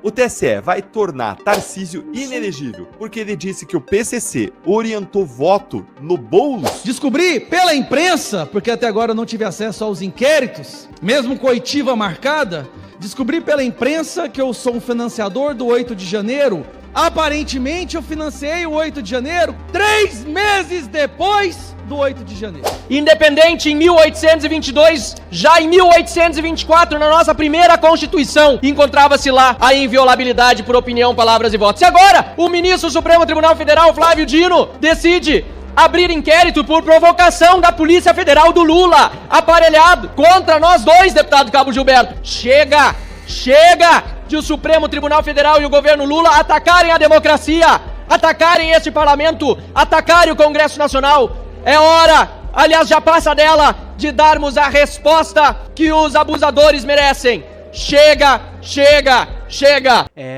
O TSE vai tornar Tarcísio inelegível porque ele disse que o PCC orientou voto no Boulos. Descobri pela imprensa, porque até agora eu não tive acesso aos inquéritos, mesmo com oitiva marcada, descobri pela imprensa que eu sou um financiador do 8 de janeiro. Aparentemente eu financiei o 8 de janeiro 3 meses depois do 8 de janeiro. Independente em 1822, já em 1824, na nossa primeira Constituição, encontrava-se lá a inviolabilidade por opinião, palavras e votos. E agora, o ministro do Supremo Tribunal Federal, Flávio Dino, decide abrir inquérito por provocação da Polícia Federal do Lula, aparelhado contra nós dois, deputado Cabo Gilberto. Chega de o Supremo Tribunal Federal e o governo Lula atacarem a democracia, atacarem este parlamento, atacarem o Congresso Nacional. É hora, aliás já passa dela, de darmos a resposta que os abusadores merecem. Chega!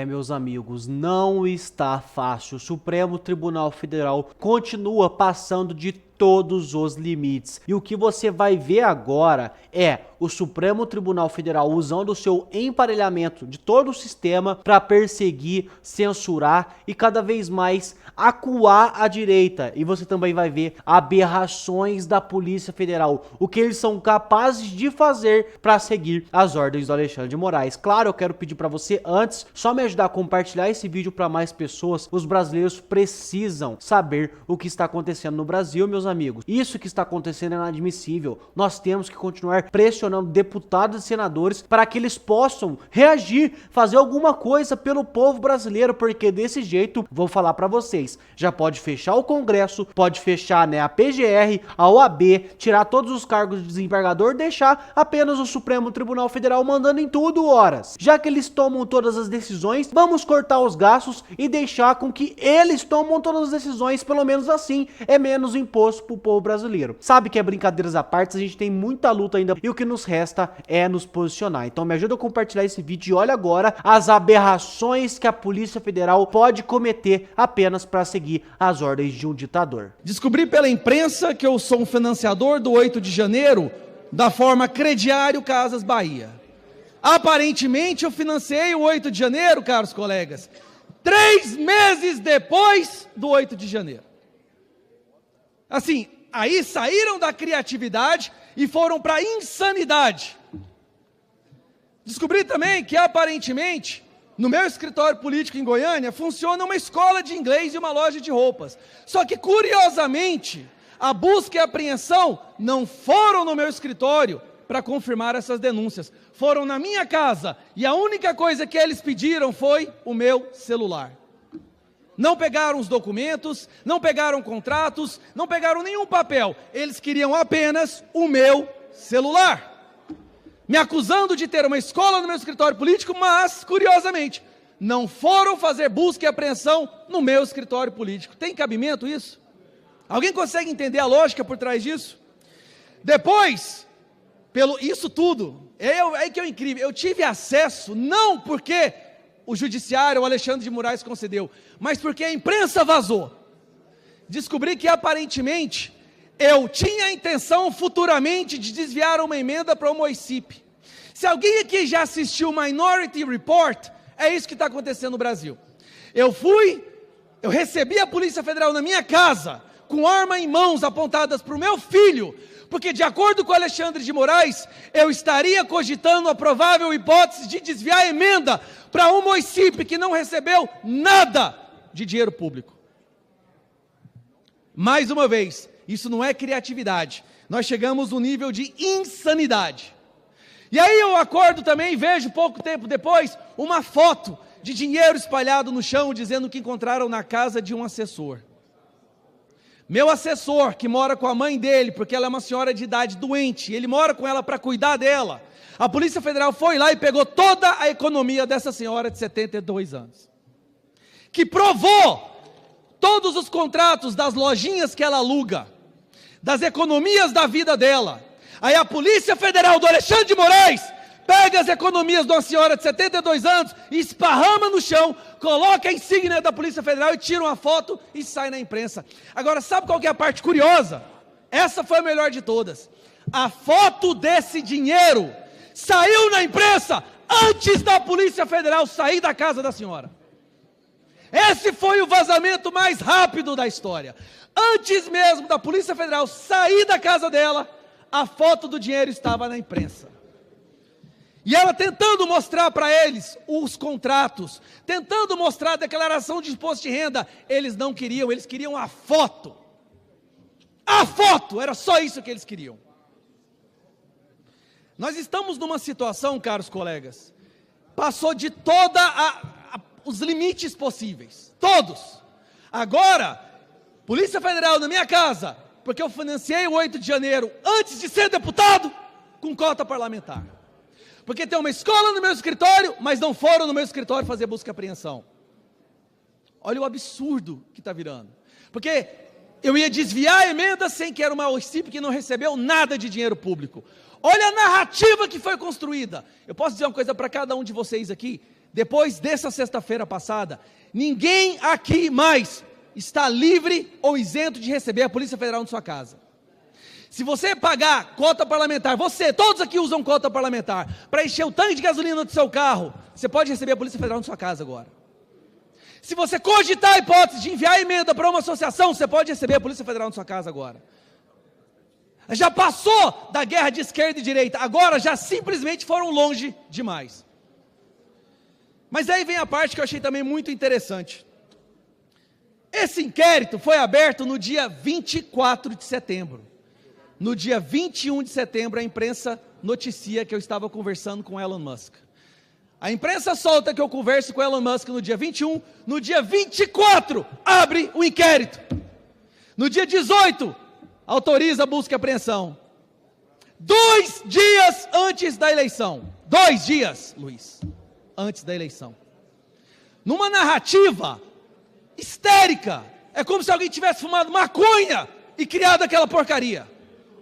Meus amigos, não está fácil. O Supremo Tribunal Federal continua passando de todos os limites. E o que você vai ver agora é o Supremo Tribunal Federal usando o seu emparelhamento de todo o sistema para perseguir, censurar e cada vez mais acuar a direita. E você também vai ver aberrações da Polícia Federal, o que eles são capazes de fazer para seguir as ordens do Alexandre de Moraes. Claro, eu quero pedir para você antes só me ajudar a compartilhar esse vídeo para mais pessoas. Os brasileiros precisam saber o que está acontecendo no Brasil, meus amigos. Isso que está acontecendo é inadmissível. Nós temos que continuar pressionando deputados e senadores para que eles possam reagir, fazer alguma coisa pelo povo brasileiro, porque desse jeito, vou falar para vocês, já pode fechar o Congresso, pode fechar, a PGR, a OAB, tirar todos os cargos de desembargador, deixar apenas o Supremo Tribunal Federal mandando em tudo horas. Já que eles tomam todas as decisões, vamos cortar os gastos e deixar com que eles tomam todas as decisões, pelo menos assim é menos imposto pro povo brasileiro. Sabe que é brincadeiras à parte, a gente tem muita luta ainda e o que nos resta é nos posicionar. Então me ajuda a compartilhar esse vídeo e olha agora as aberrações que a Polícia Federal pode cometer apenas para seguir as ordens de um ditador. Descobri pela imprensa que eu sou um financiador do 8 de janeiro da forma Crediário Casas Bahia. Aparentemente eu financiei o 8 de janeiro, caros colegas, 3 meses depois do 8 de janeiro. Assim, aí saíram da criatividade e foram para a insanidade. Descobri também que aparentemente no meu escritório político em Goiânia funciona uma escola de inglês e uma loja de roupas. Só que curiosamente a busca e a apreensão não foram no meu escritório para confirmar essas denúncias. Foram na minha casa e a única coisa que eles pediram foi o meu celular. Não pegaram os documentos, não pegaram contratos, não pegaram nenhum papel. Eles queriam apenas o meu celular. Me acusando de ter uma escola no meu escritório político, mas, curiosamente, não foram fazer busca e apreensão no meu escritório político. Tem cabimento isso? Alguém consegue entender a lógica por trás disso? Depois, isso tudo, é que é incrível, eu tive acesso, não porque o judiciário, o Alexandre de Moraes concedeu, mas porque a imprensa vazou. Descobri que aparentemente eu tinha a intenção futuramente de desviar uma emenda para o Moicipe. Se alguém aqui já assistiu Minority Report, é isso que está acontecendo no Brasil. Eu recebi a Polícia Federal na minha casa, com arma em mãos apontadas para o meu filho, porque de acordo com Alexandre de Moraes, eu estaria cogitando a provável hipótese de desviar a emenda para um município que não recebeu nada de dinheiro público. Mais uma vez, isso não é criatividade, nós chegamos no nível de insanidade. E aí eu acordo também e vejo pouco tempo depois uma foto de dinheiro espalhado no chão dizendo que encontraram na casa de um assessor. Meu assessor, que mora com a mãe dele, porque ela é uma senhora de idade doente, ele mora com ela para cuidar dela. A Polícia Federal foi lá e pegou toda a economia dessa senhora de 72 anos. Que provou todos os contratos das lojinhas que ela aluga, das economias da vida dela. Aí a Polícia Federal do Alexandre de Moraes pega as economias de uma senhora de 72 anos, esparrama no chão, coloca a insígnia da Polícia Federal e tira uma foto e sai na imprensa. Agora, sabe qual que é a parte curiosa? Essa foi a melhor de todas. A foto desse dinheiro saiu na imprensa antes da Polícia Federal sair da casa da senhora. Esse foi o vazamento mais rápido da história. Antes mesmo da Polícia Federal sair da casa dela, a foto do dinheiro estava na imprensa. E ela tentando mostrar para eles os contratos, tentando mostrar a declaração de imposto de renda, eles não queriam, eles queriam a foto. A foto, era só isso que eles queriam. Nós estamos numa situação, caros colegas, passou de todos os limites possíveis, todos. Agora, Polícia Federal na minha casa, porque eu financiei o 8 de janeiro antes de ser deputado, com cota parlamentar. Porque tem uma escola no meu escritório, mas não foram no meu escritório fazer busca e apreensão. Olha o absurdo que está virando. Porque eu ia desviar a emenda sem que era uma OCIP que não recebeu nada de dinheiro público. Olha a narrativa que foi construída. Eu posso dizer uma coisa para cada um de vocês aqui. Depois dessa sexta-feira passada, ninguém aqui mais está livre ou isento de receber a Polícia Federal na sua casa. Se você pagar cota parlamentar, todos aqui usam cota parlamentar, para encher o tanque de gasolina do seu carro, você pode receber a Polícia Federal na sua casa agora. Se você cogitar a hipótese de enviar emenda para uma associação, você pode receber a Polícia Federal na sua casa agora. Já passou da guerra de esquerda e direita, agora já simplesmente foram longe demais. Mas aí vem a parte que eu achei também muito interessante. Esse inquérito foi aberto no dia 24 de setembro. No dia 21 de setembro, a imprensa noticia que eu estava conversando com Elon Musk. A imprensa solta que eu converso com Elon Musk no dia 21, no dia 24, abre o inquérito. No dia 18, autoriza a busca e apreensão. 2 dias antes da eleição. 2 dias, Luiz, antes da eleição. Numa narrativa histérica. É como se alguém tivesse fumado maconha e criado aquela porcaria.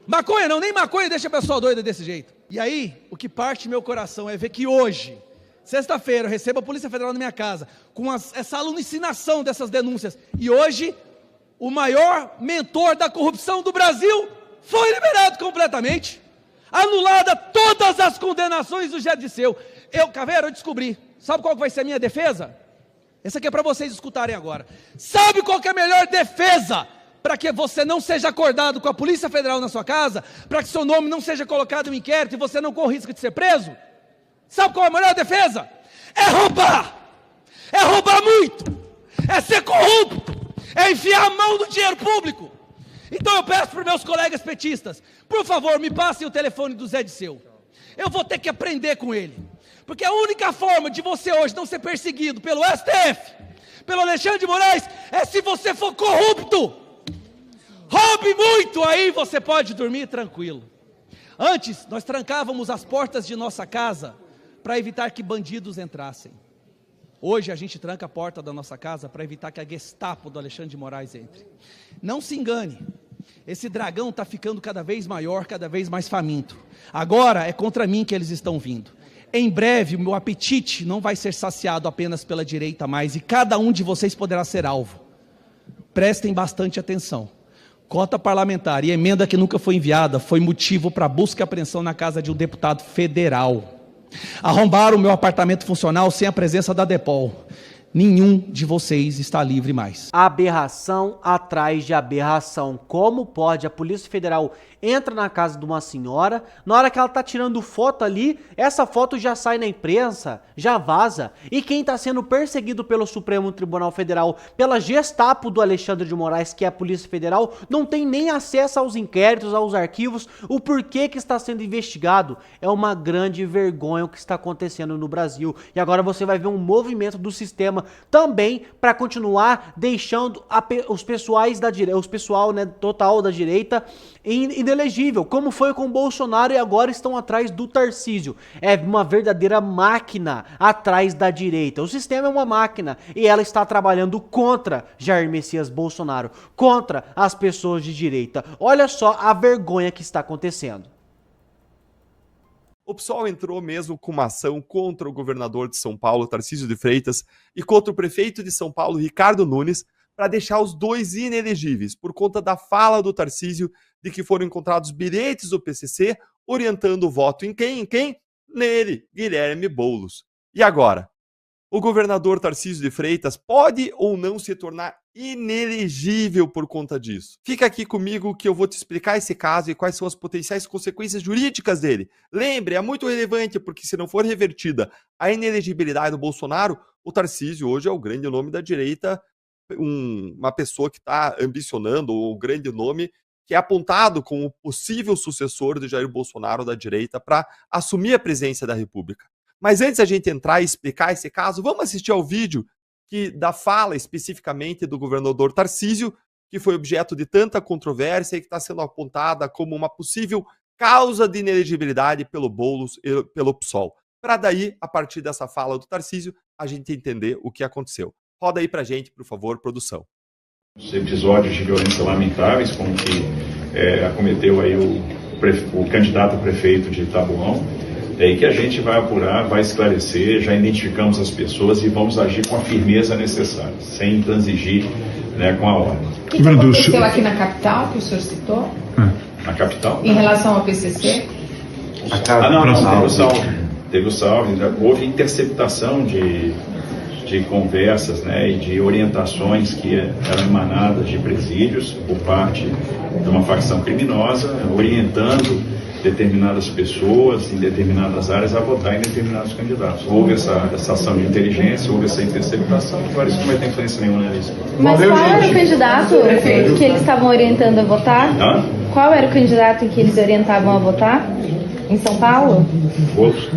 Maconha não, nem maconha deixa a pessoa doida desse jeito. E aí, o que parte meu coração é ver que hoje, sexta-feira, eu recebo a Polícia Federal na minha casa, com essa alucinação dessas denúncias. E hoje, o maior mentor da corrupção do Brasil foi liberado completamente. Anulada todas as condenações do Zé Disseu. Caveira, eu descobri. Sabe qual vai ser a minha defesa? Essa aqui é para vocês escutarem agora. Sabe qual que é a melhor defesa para que você não seja acordado com a Polícia Federal na sua casa, para que seu nome não seja colocado em inquérito e você não corra risco de ser preso? Sabe qual é a melhor defesa? É roubar! É roubar muito! É ser corrupto! É enfiar a mão no dinheiro público! Então eu peço para os meus colegas petistas, por favor, me passem o telefone do Zé Disseu. Eu vou ter que aprender com ele. Porque a única forma de você hoje não ser perseguido pelo STF, pelo Alexandre de Moraes, é se você for corrupto. Roube muito, aí você pode dormir tranquilo. Antes, nós trancávamos as portas de nossa casa para evitar que bandidos entrassem. Hoje a gente tranca a porta da nossa casa para evitar que a Gestapo do Alexandre de Moraes entre. Não se engane, esse dragão está ficando cada vez maior, cada vez mais faminto. Agora é contra mim que eles estão vindo. Em breve o meu apetite não vai ser saciado apenas pela direita mais, e cada um de vocês poderá ser alvo. Prestem bastante atenção. Cota parlamentar e emenda que nunca foi enviada foi motivo para busca e apreensão na casa de um deputado federal. Arrombaram o meu apartamento funcional sem a presença da DEPOL. Nenhum de vocês está livre mais. Aberração atrás de aberração. Como pode a Polícia Federal entra na casa de uma senhora, na hora que ela tá tirando foto ali, essa foto já sai na imprensa, já vaza. E quem tá sendo perseguido pelo Supremo Tribunal Federal, pela Gestapo do Alexandre de Moraes, que é a Polícia Federal, não tem nem acesso aos inquéritos, aos arquivos, o porquê que está sendo investigado. É uma grande vergonha o que está acontecendo no Brasil. E agora você vai ver um movimento do sistema também para continuar deixando os pessoais da direita, os pessoal, né, total da direita inelegível, como foi com o Bolsonaro, e agora estão atrás do Tarcísio. É uma verdadeira máquina atrás da direita. O sistema é uma máquina e ela está trabalhando contra Jair Messias Bolsonaro, contra as pessoas de direita. Olha só a vergonha que está acontecendo. O PSOL entrou mesmo com uma ação contra o governador de São Paulo, Tarcísio de Freitas, e contra o prefeito de São Paulo, Ricardo Nunes, para deixar os dois inelegíveis, por conta da fala do Tarcísio de que foram encontrados bilhetes do PCC orientando o voto em quem? nele, Guilherme Boulos. E agora? O governador Tarcísio de Freitas pode ou não se tornar inelegível por conta disso? Fica aqui comigo que eu vou te explicar esse caso e quais são as potenciais consequências jurídicas dele. Lembre, é muito relevante porque se não for revertida a inelegibilidade do Bolsonaro, o Tarcísio hoje é o grande nome da direita, uma pessoa que está ambicionando, ou o grande nome que é apontado como possível sucessor de Jair Bolsonaro da direita para assumir a presidência da República. Mas antes da gente entrar e explicar esse caso, vamos assistir ao vídeo da fala especificamente do governador Tarcísio, que foi objeto de tanta controvérsia e que está sendo apontada como uma possível causa de inelegibilidade pelo Boulos e pelo PSOL. Para daí, a partir dessa fala do Tarcísio, a gente entender o que aconteceu. Roda aí pra gente, por favor, produção. Os episódios de violência lamentáveis, como que acometeu aí o candidato a prefeito de Taboão, é aí que a gente vai apurar, vai esclarecer, já identificamos as pessoas e vamos agir com a firmeza necessária, sem transigir, né, com a ordem. O que aconteceu aqui na capital, que o senhor citou? Na capital? Em relação ao PCC? Não, teve o salve, houve interceptação de conversas, né, e de orientações que eram emanadas de presídios por parte de uma facção criminosa, orientando determinadas pessoas em determinadas áreas a votar em determinados candidatos. Houve essa ação de inteligência, houve essa interceptação, agora isso não vai ter influência nenhuma nisso. Mas qual era o candidato que eles estavam orientando a votar? Qual era o candidato que eles orientavam a votar? Em São Paulo? Outros.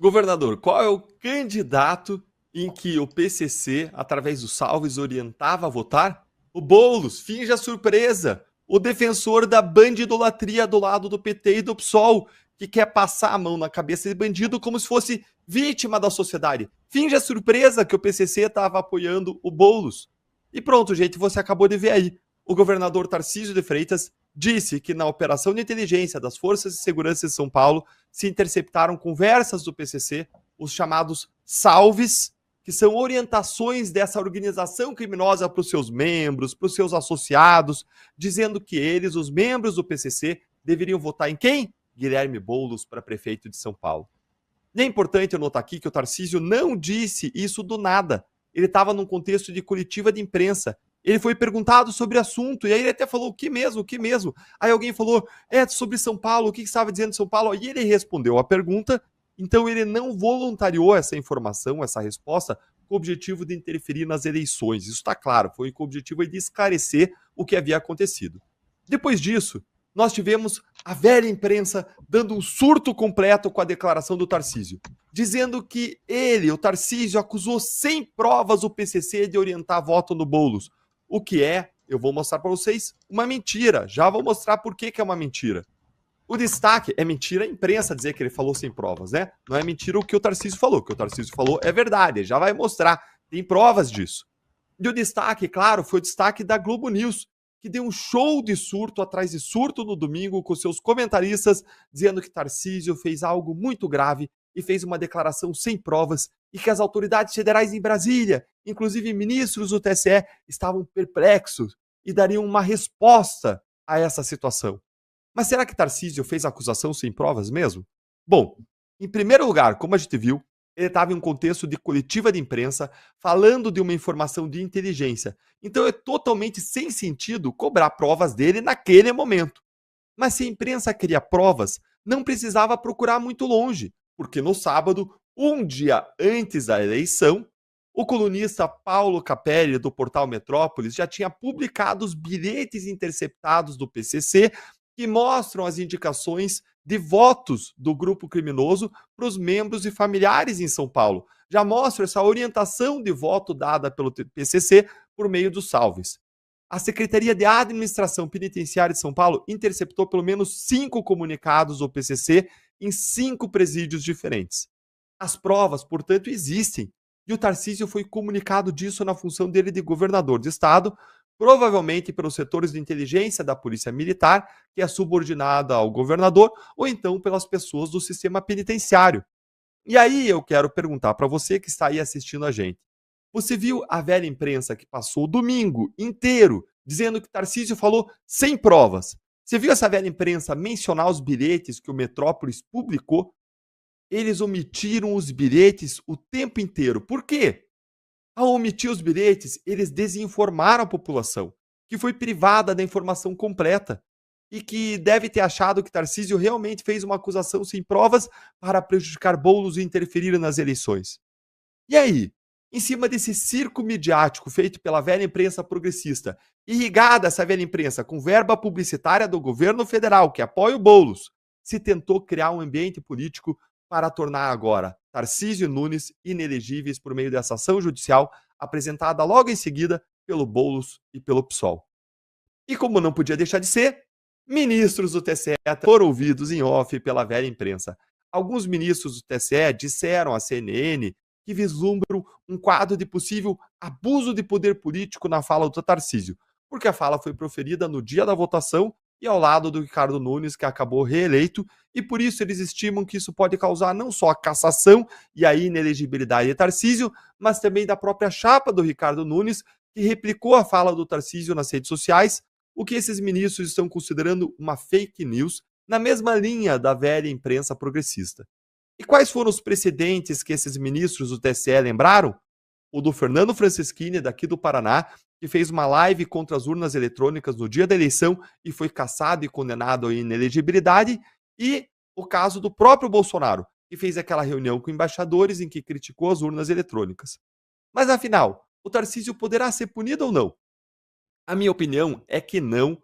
Governador, qual é o candidato em que o PCC, através dos salves, orientava a votar? O Boulos, finge a surpresa. O defensor da bandidolatria do lado do PT e do PSOL, que quer passar a mão na cabeça de bandido como se fosse vítima da sociedade. Finge a surpresa que o PCC estava apoiando o Boulos. E pronto, gente, você acabou de ver aí. O governador Tarcísio de Freitas disse que na operação de inteligência das Forças de Segurança de São Paulo se interceptaram conversas do PCC, os chamados salves, que são orientações dessa organização criminosa para os seus membros, para os seus associados, dizendo que eles, os membros do PCC, deveriam votar em quem? Guilherme Boulos para prefeito de São Paulo. E é importante eu notar aqui que o Tarcísio não disse isso do nada. Ele estava num contexto de coletiva de imprensa. Ele foi perguntado sobre o assunto, e aí ele até falou, o que mesmo? Aí alguém falou, sobre São Paulo, o que estava dizendo de São Paulo? Aí ele respondeu a pergunta. Então ele não voluntariou essa informação, essa resposta, com o objetivo de interferir nas eleições. Isso está claro, foi com o objetivo de esclarecer o que havia acontecido. Depois disso, nós tivemos a velha imprensa dando um surto completo com a declaração do Tarcísio, dizendo que ele, o Tarcísio, acusou sem provas o PCC de orientar voto no Boulos, o que eu vou mostrar para vocês, uma mentira. Já vou mostrar por que é uma mentira. O destaque é mentira a imprensa dizer que ele falou sem provas, né? Não é mentira o que o Tarcísio falou. O que o Tarcísio falou é verdade, já vai mostrar. Tem provas disso. E o destaque, claro, foi o destaque da Globo News, que deu um show de surto atrás de surto no domingo com seus comentaristas dizendo que Tarcísio fez algo muito grave e fez uma declaração sem provas e que as autoridades federais em Brasília, inclusive ministros do TSE, estavam perplexos e dariam uma resposta a essa situação. Mas será que Tarcísio fez a acusação sem provas mesmo? Bom, em primeiro lugar, como a gente viu, ele estava em um contexto de coletiva de imprensa, falando de uma informação de inteligência. Então é totalmente sem sentido cobrar provas dele naquele momento. Mas se a imprensa queria provas, não precisava procurar muito longe, porque no sábado, um dia antes da eleição, o colunista Paulo Capelli, do portal Metrópolis, já tinha publicado os bilhetes interceptados do PCC que mostram as indicações de votos do grupo criminoso para os membros e familiares em São Paulo. Já mostra essa orientação de voto dada pelo PCC por meio dos salves. A Secretaria de Administração Penitenciária de São Paulo interceptou pelo menos 5 comunicados do PCC em 5 presídios diferentes. As provas, portanto, existem. E o Tarcísio foi comunicado disso na função dele de governador de estado, provavelmente pelos setores de inteligência da Polícia Militar, que é subordinada ao governador, ou então pelas pessoas do sistema penitenciário. E aí eu quero perguntar para você que está aí assistindo a gente. Você viu a velha imprensa que passou o domingo inteiro dizendo que Tarcísio falou sem provas? Você viu essa velha imprensa mencionar os bilhetes que o Metrópolis publicou? Eles omitiram os bilhetes o tempo inteiro. Por quê? Ao omitir os bilhetes, eles desinformaram a população, que foi privada da informação completa e que deve ter achado que Tarcísio realmente fez uma acusação sem provas para prejudicar Boulos e interferir nas eleições. E aí, em cima desse circo midiático feito pela velha imprensa progressista, irrigada essa velha imprensa com verba publicitária do governo federal que apoia o Boulos, se tentou criar um ambiente político para tornar agora Tarcísio e Nunes inelegíveis por meio dessa ação judicial apresentada logo em seguida pelo Boulos e pelo PSOL. E como não podia deixar de ser, ministros do TSE foram ouvidos em off pela velha imprensa. Alguns ministros do TSE disseram à CNN que vislumbram um quadro de possível abuso de poder político na fala do Tarcísio, porque a fala foi proferida no dia da votação e ao lado do Ricardo Nunes, que acabou reeleito, e por isso eles estimam que isso pode causar não só a cassação e a inelegibilidade de Tarcísio, mas também da própria chapa do Ricardo Nunes, que replicou a fala do Tarcísio nas redes sociais, o que esses ministros estão considerando uma fake news, na mesma linha da velha imprensa progressista. E quais foram os precedentes que esses ministros do TSE lembraram? O do Fernando Francischini, daqui do Paraná, que fez uma live contra as urnas eletrônicas no dia da eleição e foi cassado e condenado à inelegibilidade, e o caso do próprio Bolsonaro, que fez aquela reunião com embaixadores em que criticou as urnas eletrônicas. Mas afinal, o Tarcísio poderá ser punido ou não? A minha opinião é que não.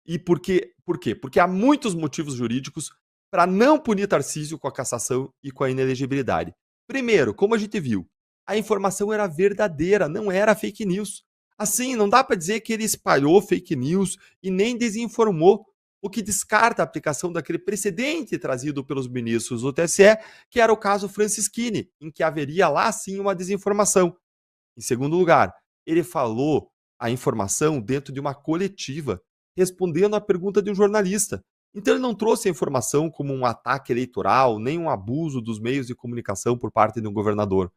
E por quê? Porque há muitos motivos jurídicos para não punir Tarcísio com a cassação e com a inelegibilidade. Primeiro, como a gente viu, a informação era verdadeira, não era fake news. Assim, não dá para dizer que ele espalhou fake news e nem desinformou, o que descarta a aplicação daquele precedente trazido pelos ministros do TSE, que era o caso Francischini, em que haveria lá sim uma desinformação. Em segundo lugar, ele falou a informação dentro de uma coletiva, respondendo à pergunta de um jornalista. Então ele não trouxe a informação como um ataque eleitoral, nem um abuso dos meios de comunicação por parte de um governador.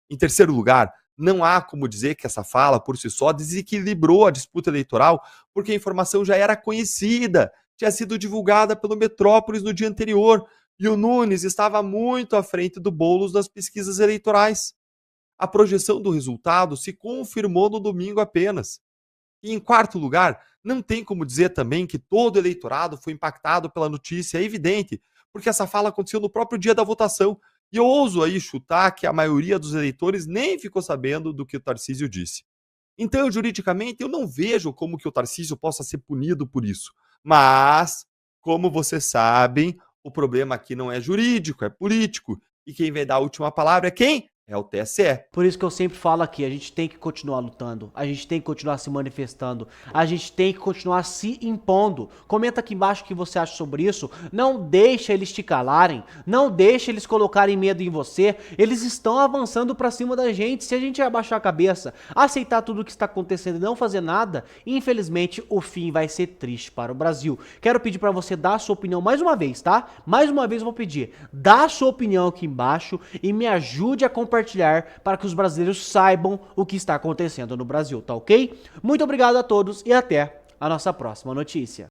Em terceiro lugar, não há como dizer que essa fala, por si só, desequilibrou a disputa eleitoral, porque a informação já era conhecida, tinha sido divulgada pelo Metrópolis no dia anterior, e o Nunes estava muito à frente do Boulos nas pesquisas eleitorais. A projeção do resultado se confirmou no domingo apenas. E em quarto lugar, não tem como dizer também que todo o eleitorado foi impactado pela notícia, é evidente, porque essa fala aconteceu no próprio dia da votação. E eu ouso aí chutar que a maioria dos eleitores nem ficou sabendo do que o Tarcísio disse. Então, juridicamente, eu não vejo como que o Tarcísio possa ser punido por isso. Mas, como vocês sabem, o problema aqui não é jurídico, é político. E quem vai dar a última palavra é quem? É o TSE. Por isso que eu sempre falo aqui, a gente tem que continuar lutando, a gente tem que continuar se manifestando, a gente tem que continuar se impondo. Comenta aqui embaixo o que você acha sobre isso. Não deixa eles te calarem, não deixa eles colocarem medo em você. Eles estão avançando pra cima da gente. Se a gente abaixar a cabeça, aceitar tudo o que está acontecendo e não fazer nada, infelizmente o fim vai ser triste para o Brasil. Quero pedir pra você dar a sua opinião mais uma vez, tá? Mais uma vez eu vou pedir, dá a sua opinião aqui embaixo e me ajude a compartilhar para que os brasileiros saibam o que está acontecendo no Brasil, tá ok? Muito obrigado a todos e até a nossa próxima notícia.